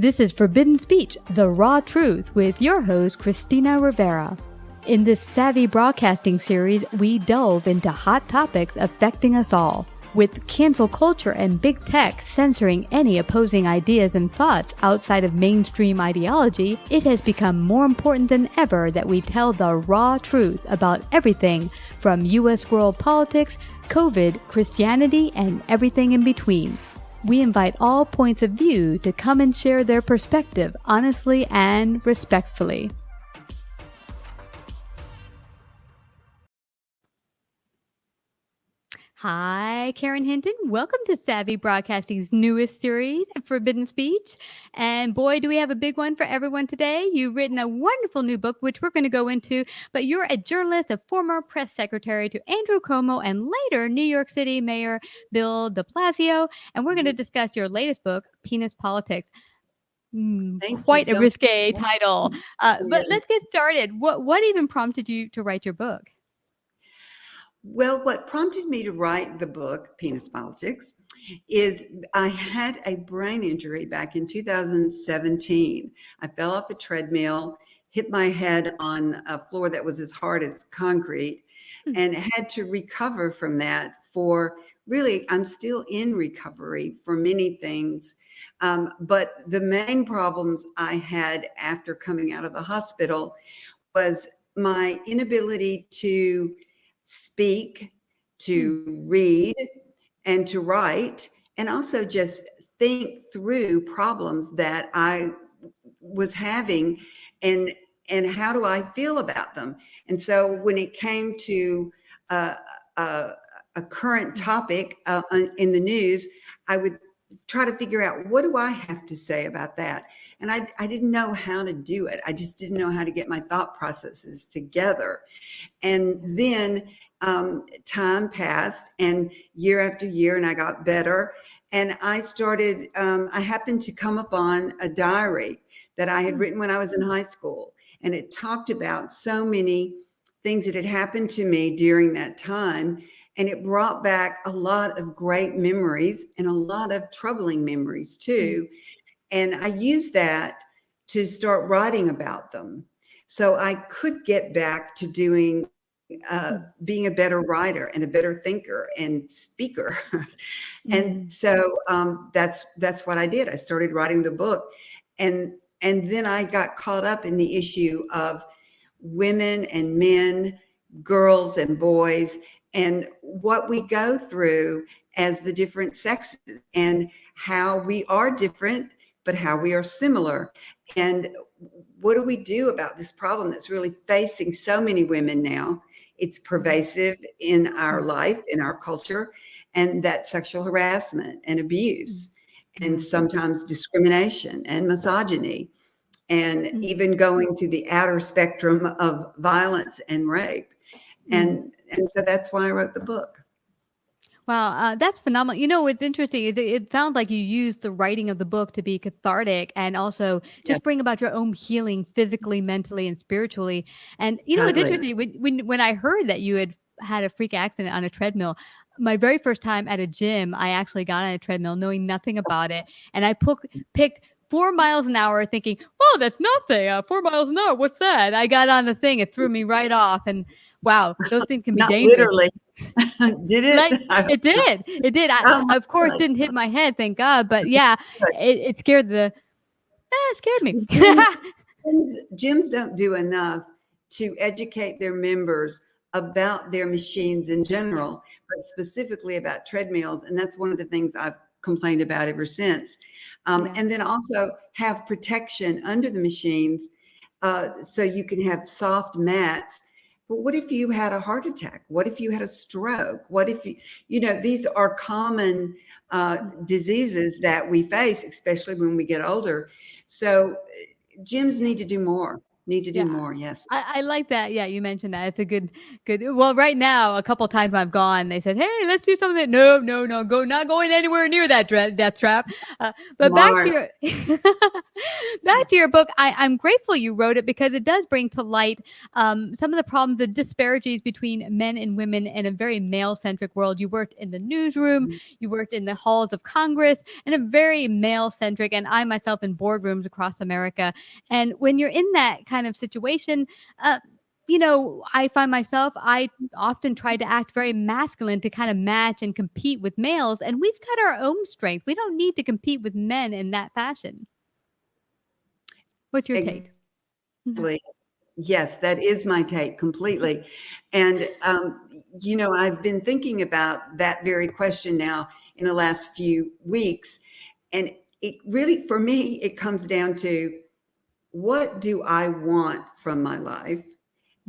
This is Forbidden Speech, the raw truth, with your host, Christina Rivera. In this savvy broadcasting series, we delve into hot topics affecting us all. With cancel culture and big tech censoring any opposing ideas and thoughts outside of mainstream ideology, it has become more important than ever that we tell the raw truth about everything from U.S. world politics, COVID, Christianity, and everything in between. We invite all points of view to come and share their perspective honestly and respectfully. Hi, Karen Hinton. Welcome to Savvy Broadcasting's newest series, Forbidden Speech. And boy, do we have a big one for everyone today. You've written a wonderful new book, which we're going to go into, but you're a journalist, a former press secretary to Andrew Cuomo, and later New York City Mayor Bill de Blasio. And we're going to discuss your latest book, Penis Politics. Quite a risque title. But let's get started. What even prompted you to write your book? Well, what prompted me to write the book, Penis Politics, is I had a brain injury back in 2017. I fell off a treadmill, hit my head on a floor that was as hard as concrete, and had to recover from that for really, I'm still in recovery for many things. But the main problems I had after coming out of the hospital was my inability to speak, to read, and to write, and also just think through problems that I was having and how do I feel about them. And so when it came to a current topic in the news, I would try to figure out, what do I have to say about that? And I didn't know how to do it. I just didn't know how to get my thought processes together. And then time passed, and year after year, and I got better. And I started, I happened to come upon a diary that I had written when I was in high school. And it talked about so many things that had happened to me during that time. And it brought back a lot of great memories and a lot of troubling memories too. And I used that to start writing about them. So I could get back to doing, being a better writer and a better thinker and speaker. And so that's what I did. I started writing the book. And then I got caught up in the issue of women and men, girls and boys, and what we go through as the different sexes, and how we are different, but how we are similar. And what do we do about this problem that's really facing so many women now? It's pervasive in our life, in our culture, and that's sexual harassment and abuse, and sometimes discrimination and misogyny, and even going to the outer spectrum of violence and rape. And so that's why I wrote the book. Wow, that's phenomenal. You know, what's interesting is it sounds like you used the writing of the book to be cathartic and also just bring about your own healing physically, mentally, and spiritually. And, you know, it's interesting. When I heard that you had a freak accident on a treadmill, my very first time at a gym, I actually got on a treadmill knowing nothing about it. And I picked 4 miles an hour thinking, oh, that's nothing. 4 miles an hour. What's that? I got on the thing. It threw me right off. And wow, those things can be dangerous. Literally. Did it? It did. It did. I, of course, didn't hit my head, thank God. But yeah, it scared scared me. Gyms don't do enough to educate their members about their machines in general, but specifically about treadmills. And that's one of the things I've complained about ever since. And then also have protection under the machines, so you can have soft mats. But what if you had a heart attack? What if you had a stroke? What if you know, these are common diseases that we face, especially when we get older. So gyms need to do more. Yes. I like that. Yeah, you mentioned that. It's a good. Well, right now, a couple of times I've gone, they said, "Hey, let's do something." Not going anywhere near that trap. But back to your Back to your book, I'm grateful you wrote it because it does bring to light some of the problems, the disparities between men and women in a very male-centric world. You worked in the newsroom, you worked in the halls of Congress, in a very male-centric, and I myself in boardrooms across America. And when you're in that kind of situation, uh, I find myself, I often try to act very masculine to kind of match and compete with males, and we've got our own strength. We don't need to compete with men in that fashion. What's your take? Mhm. Exactly. Yes, that is my take completely. And, I've been thinking about that very question now in the last few weeks. And it really, for me, it comes down to, what do I want from my life?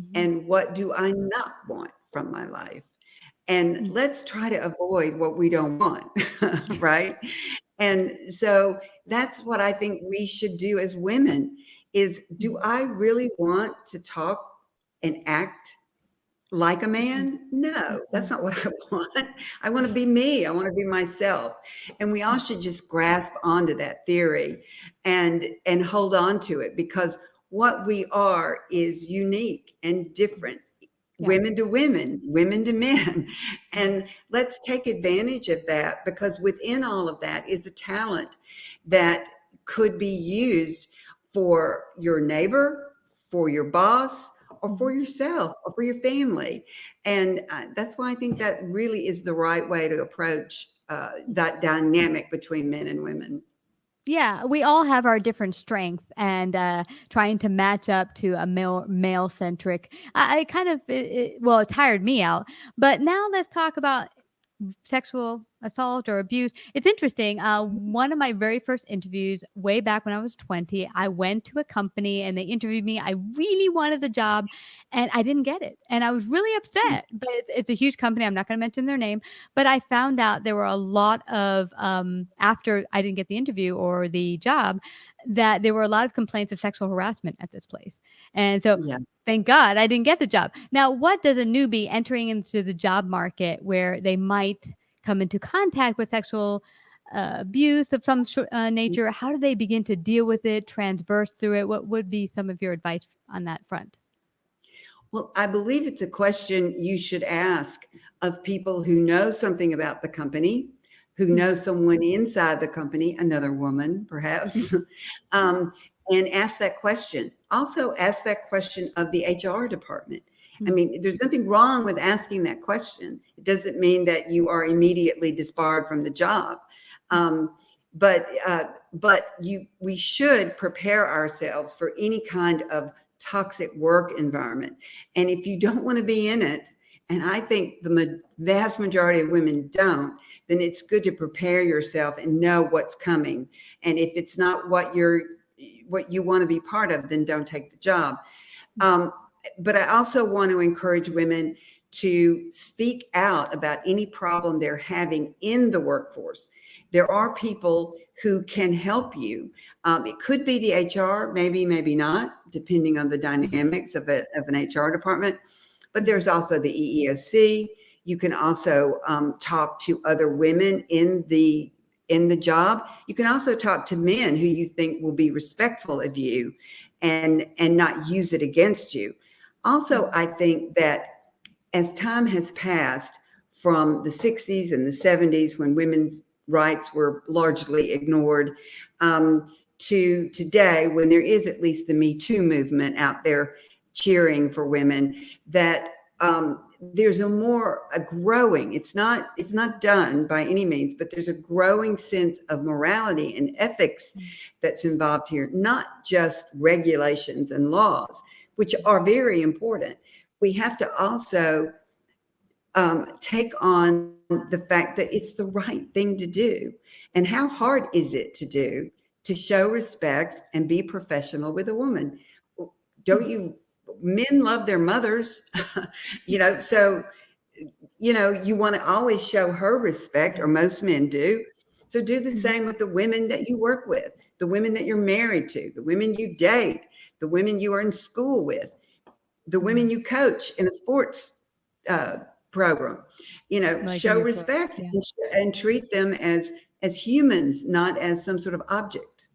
Mhm. And what do I not want from my life? And Mm. let's try to avoid what we don't want, right? And so that's what I think we should do as women is, do Mhm. I really want to talk and act like a Mhm. man? No, that's Mhm. not what I want. I want to be me. I want to be myself. And we all should just grasp onto that theory and hold on to it, because what we are is unique and different, Yeah. women to women, women to men. Mhm. And let's take advantage of that, because within all of that is a talent that could be used for your neighbor, for your boss, or for Mhm. yourself, or for your family. And that's why I think that really is the right way to approach that dynamic between men and women. Yeah, we all have our different strengths, and trying to match up to a male centric, I kind of well, it tired me out. But now let's talk about sexual assault or abuse. It's interesting. One of my very first interviews, way back when I was 20, I went to a company and they interviewed me. I really wanted the job and I didn't get it. And I was really upset. But it's a huge company. I'm not going to mention their name. But I found out there were a lot of, after I didn't get the interview or the job, that there were a lot of complaints of sexual harassment at this place. And so Yes. thank God I didn't get the job. Now, what does a newbie entering into the job market where they might come into contact with sexual abuse of some nature, how do they begin to deal with it, transverse through it? What would be some of your advice on that front? Well, I believe it's a question you should ask of people who know something about the company, who Mm. know someone inside the company, another woman perhaps, um, and ask that question. Also, ask that question of the HR department. I Mm. mean, there's nothing wrong with asking that question. It doesn't mean that you are immediately disbarred from the job. Um, but we should prepare ourselves for any kind of toxic work environment. And if you don't want to be in it, and I think the vast majority of women don't, then it's good to prepare yourself and know what's coming. And if it's not what you want to be part of, then don't take the job. Um, but I also want to encourage women to speak out about any problem they're having in the workforce. There are people who can help you. It could be the HR, maybe not, depending on the dynamics of an HR department. But there's also the EEOC. You can also talk to other women in the job. You can also talk to men who you think will be respectful of you and not use it against you. Also, I think that as time has passed from the 60s and the 70s, when women's rights were largely ignored, to today, when there is at least the Me Too movement out there cheering for women, that there's a growing, it's not done by any means, but there's a growing sense of morality and ethics that's involved here, not just regulations and laws, which are very important. We have to also take on the fact that it's the right thing to do. And how hard is it to do, to show respect and be professional with a woman? Don't you, men love their mothers, so, you want to always show her respect, or most men do. So do the Mhm. same with the women that you work with, the women that you're married to, the women you date, the women you are in school with, the women Mhm. you coach in a sports uh, program. Like in Show your book. respect Yeah. and treat them as humans, not as some sort of object.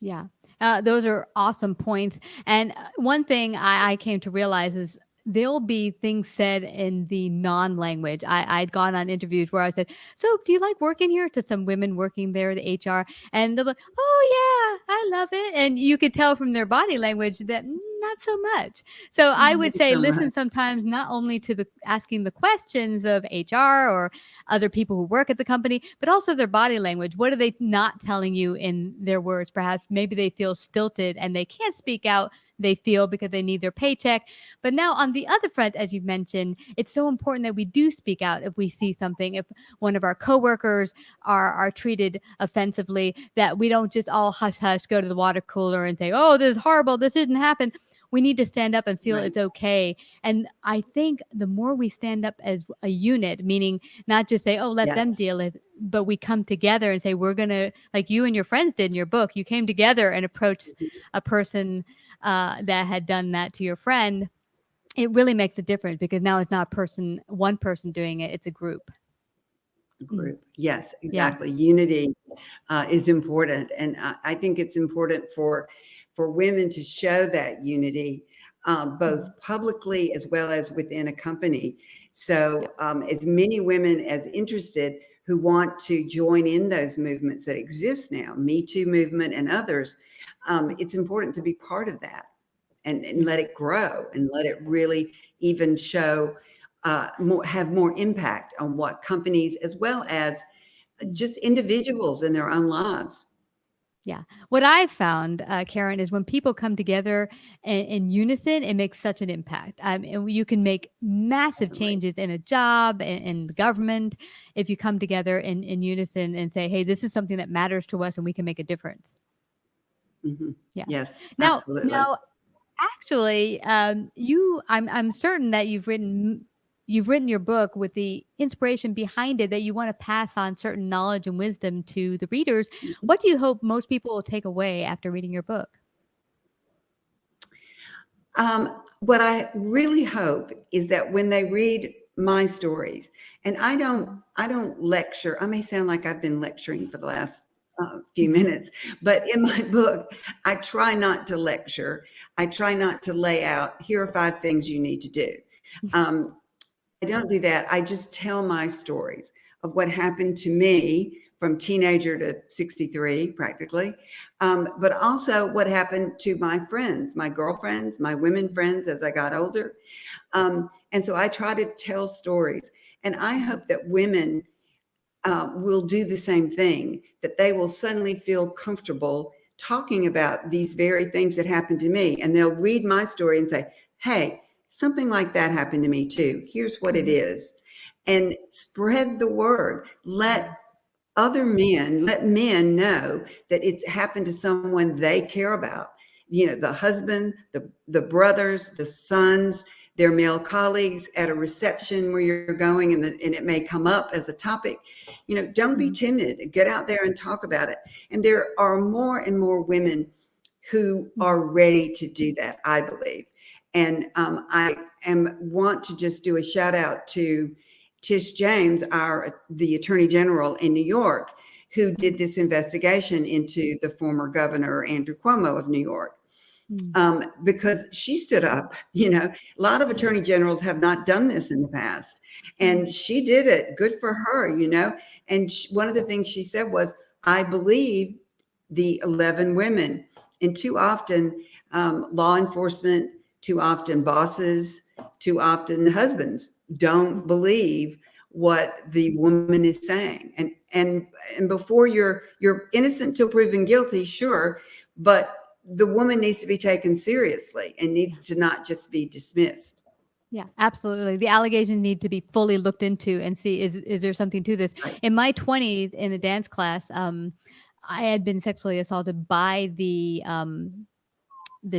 Yeah. Those are awesome points. And one thing I came to realize is there'll be things said in the non-language. I'd gone on interviews where I said, "So, do you like working here?" to some women working there, the HR, and they'll be like, "Oh yeah, I love it." And you could tell from their body language that not so much. So I would say So listen much. sometimes not only to the asking the questions of HR or other people who work at the company, but also their body language. What are they not telling you in their words? Perhaps maybe they feel stilted and they can't speak out. They feel because they need their paycheck. But now, on the other front, as you mentioned, it's so important that we do speak out if we see something. If one of our coworkers are treated offensively, that we don't just all hush hush, go to the water cooler and say, "Oh, this is horrible. This didn't happen." We need to stand up and feel Right. it's okay. And I think the more we stand up as a unit, meaning not just say, "Oh, let them Yes. deal it," but we come together and say, "We're gonna," like you and your friends did in your book. You came together and approached a person that had done that to your friend. It really makes a difference because now it's not one person doing it; it's a group. Mm, Group. Yes, yeah. exactly. Unity is important, and I think it's important for women to show that unity, Mhm. both publicly as well as within a company. Yeah. So, as many women as interested who want to join in those movements that exist now, Me Too movement and others, it's important to be part of that and Yeah. let it grow and let it really even show have more impact on what companies as well as Mm. just individuals in their own lives. Yeah. What I've found, Karen, is when people come together in unison, it makes such an impact. And you can make massive Definitely. changes in a job, in the government, if you come together in unison and say, "Hey, this is something that matters to us, and we can make a difference." Hmm. Yeah. Yes, Now, absolutely. now, actually, I'm certain that you've written your book with the inspiration behind it that you want to pass on certain knowledge and wisdom to the readers. Mhm. What do you hope most people will take away after reading your book? What I really hope is that when they read my stories, and I don't lecture. I may sound like I've been lecturing for the last few minutes, but in my book, I try not to lecture. I try not to lay out, here are 5 things you need to do. Um, I don't do that. I just tell my stories of what happened to me from teenager to 63, practically, but also what happened to my friends, my girlfriends, my women friends as I got older. And so I try to tell stories. And I hope that women will do the same thing, that they will suddenly feel comfortable talking about these very things that happened to me. And they'll read my story and say, hey, something like that happened to me too. Here's what it Mhm. is. And spread the word. Yeah. Let men know that it's happened to someone they care about. You know, the husband, the brothers, the sons, their male colleagues at a reception where you're going and it may come up as a topic. You know, don't be Mhm. timid. Get out there and talk about it. And there are more and more women who Mhm. are ready to do that, I believe. And I am want to just do a shout out to Tish James, the Attorney General in New York, who did Mhm. this investigation into the former governor Andrew Cuomo of New York. Mhm. Because she stood up. You know, a lot of attorney generals have not done this in the past, Mhm. and she did it. Good for her, you know. And one of the things she said was, "I believe the 11 women," and too often law enforcement, too often bosses, too often husbands don't believe what the woman is saying. And before you're innocent till proven guilty, sure, but the woman needs to be taken seriously and Yeah. needs to not just be dismissed. Yeah, absolutely. The allegations need to be fully looked into and see is there something to this. Right. In my 20s in a dance class, I had been sexually assaulted by the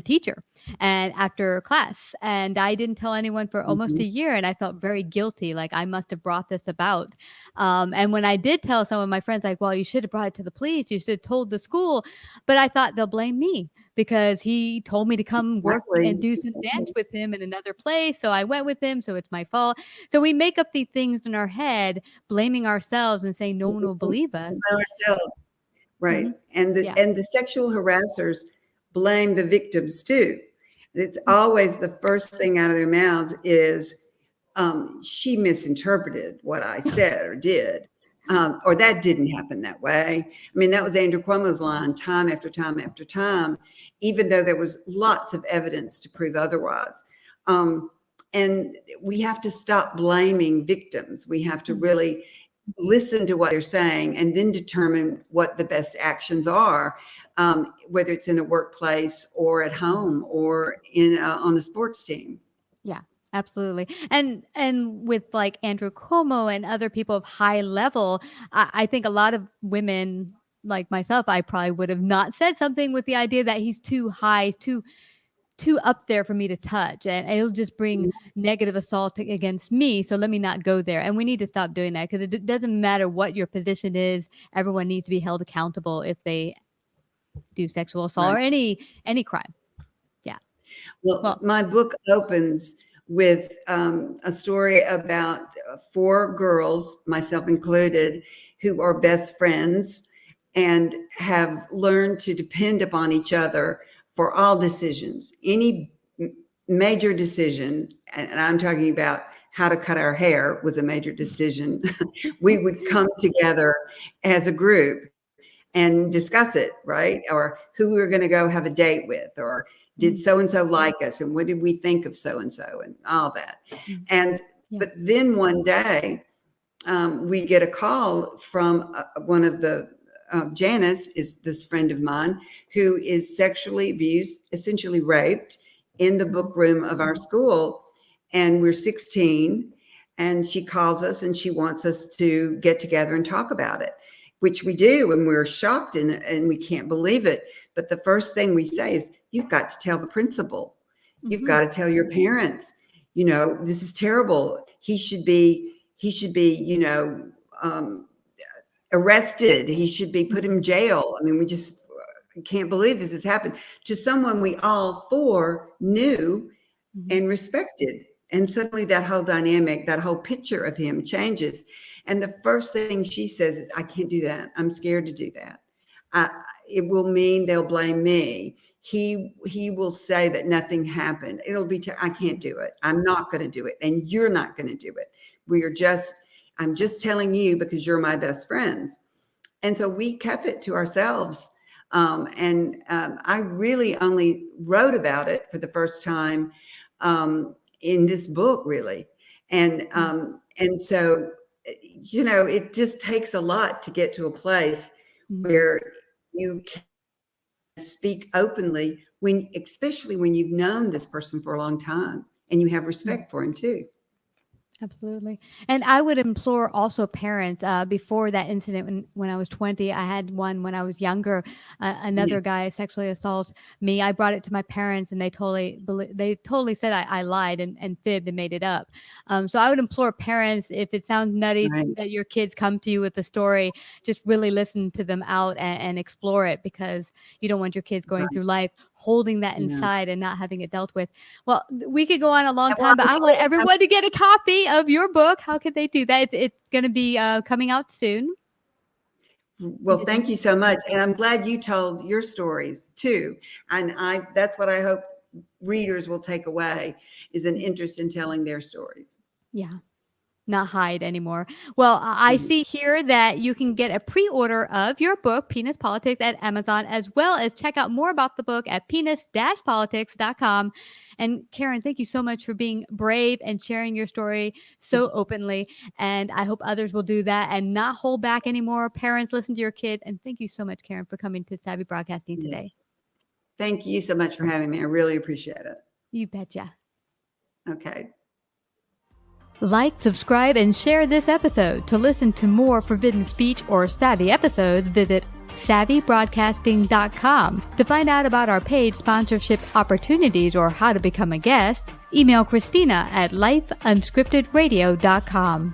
teacher and after class, and I didn't tell anyone for almost Mhm. a year, and I felt very guilty, like I must have brought this about. And when I did tell some of my friends, like, well, you should have brought it to the police, you should have told the school, but I thought they'll blame me because he told me to come work and Exactly. do some dance Exactly. with him in another place, so I went with him, so it's my fault. So we make up these things in our head, blaming ourselves and saying no one will believe us. By ourselves. Right. Hmm. And Yeah. the sexual harassers blame the victims too. It's always the first thing out of their mouths is, she misinterpreted what I said or did, or that didn't happen that way. I mean, that was Andrew Cuomo's line time after time after time, even though there was lots of evidence to prove otherwise. And we have to stop blaming victims. We have to really listen to what they're saying and then determine what the best actions are, whether it's in a workplace or at home or on a sports team. Yeah, absolutely. And with like Andrew Cuomo and other people of high level, I think a lot of women like myself, I probably would have not said something with the idea that he's too high, too up there for me to touch, and it'll just bring negative assault against me. So let me not go there. And we need to stop doing that, because it doesn't matter what your position is. Everyone needs to be held accountable if they do sexual assault or any crime. Yeah. Well, my book opens with a story about 4 girls, myself included, who are best friends and have learned to depend upon each other for all decisions. Any major decision, and I'm talking about how to cut our hair was a major decision, we would come together as a group and discuss it, right? Or who we were going to go have a date with, or did so-and-so like us, and what did we think of so-and-so, and all that. And but then one day we get a call from one of the Janice is this friend of mine who is sexually abused, essentially raped, in the book room of our school. And we're 16, and she calls us and she wants us to get together and talk about it, which we do. And we're shocked and we can't believe it. But the first thing we say is, you've got to tell the principal. You've got to tell your parents, this is terrible. He should be, arrested. He should be put in jail. I mean, we just can't believe this has happened to someone we all 4 knew and respected. And suddenly that whole dynamic, that whole picture of him changes. And the first thing she says is, I can't do that. I'm scared to do that. It will mean they'll blame me. He will say that nothing happened. It'll be, I can't do it. I'm not going to do it. And you're not going to do it. I'm just telling you because you're my best friends. And so we kept it to ourselves. I really only wrote about it for the first time in this book, really. And so, it just takes a lot to get to a place where you can speak openly, especially when you've known this person for a long time and you have respect for him too. Absolutely. And I would implore also parents, before that incident when I was 20, I had one when I was younger, another guy sexually assaults me. I brought it to my parents and they totally said I lied and fibbed and made it up. So I would implore parents, if it sounds nutty that your kids come to you with a story, just really listen to them out and explore it, because you don't want your kids going through life holding that inside and not having it dealt with. Well, we could go on a long time, but I want everyone to get a copy of your book. How could they do that? It's going to be coming out soon. Well, thank you so much. And I'm glad you told your stories too. And that's what I hope readers will take away, is an interest in telling their stories. Yeah. Not hide anymore. Well, I see here that you can get a pre-order of your book, Penis Politics, at Amazon, as well as check out more about the book at penis-politics.com. And Karen, thank you so much for being brave and sharing your story so openly. And I hope others will do that and not hold back anymore. Parents, listen to your kids. And thank you so much, Karen, for coming to Savvy Broadcasting today. Thank you so much for having me. I really appreciate it. You betcha. Okay. Like, subscribe, and share this episode. To listen to more forbidden speech or savvy episodes, visit savvybroadcasting.com. To find out about our paid sponsorship opportunities or how to become a guest, email Christina at lifeunscriptedradio.com.